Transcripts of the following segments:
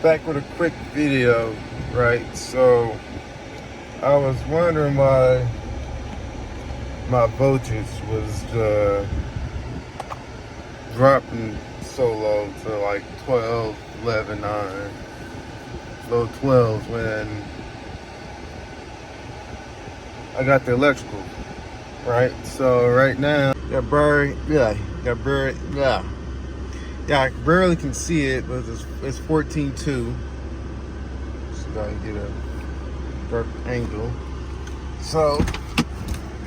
Back with a quick video, right? So I was wondering why my voltage was dropping so low to like 12, 11, 9, low 12s when I got the electrical, right? So right now, I barely can see it, but it's 14.2. So gotta get a dark angle. So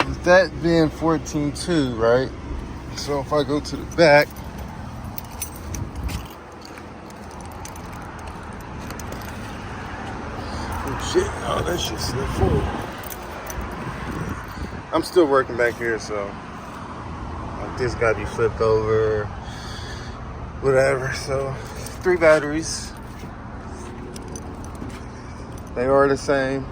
with that being 14.2, right? So if I go to the back, oh shit, oh that shit slipped forward. I'm still working back here, so like this gotta be flipped over, whatever. So 3 batteries. They are the same.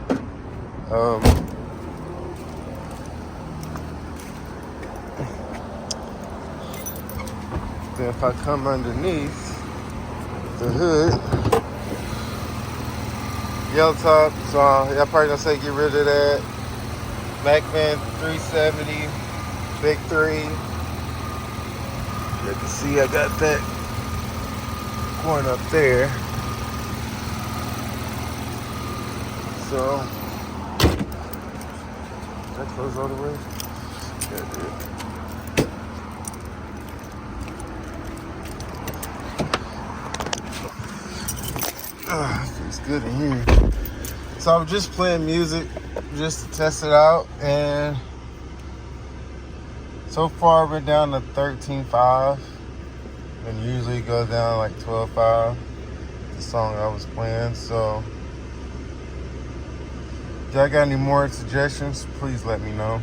Then if I come underneath the hood, yellow top, so y'all probably gonna say get rid of that. Macman 370, big 3. You can see I got that going up there. So that close all the way. Yeah, dude. It's good in here. So I'm just playing music just to test it out, and so far we're down to 13.5, and usually it goes down like 12.5. The song I was playing. So if y'all got any more suggestions, please let me know.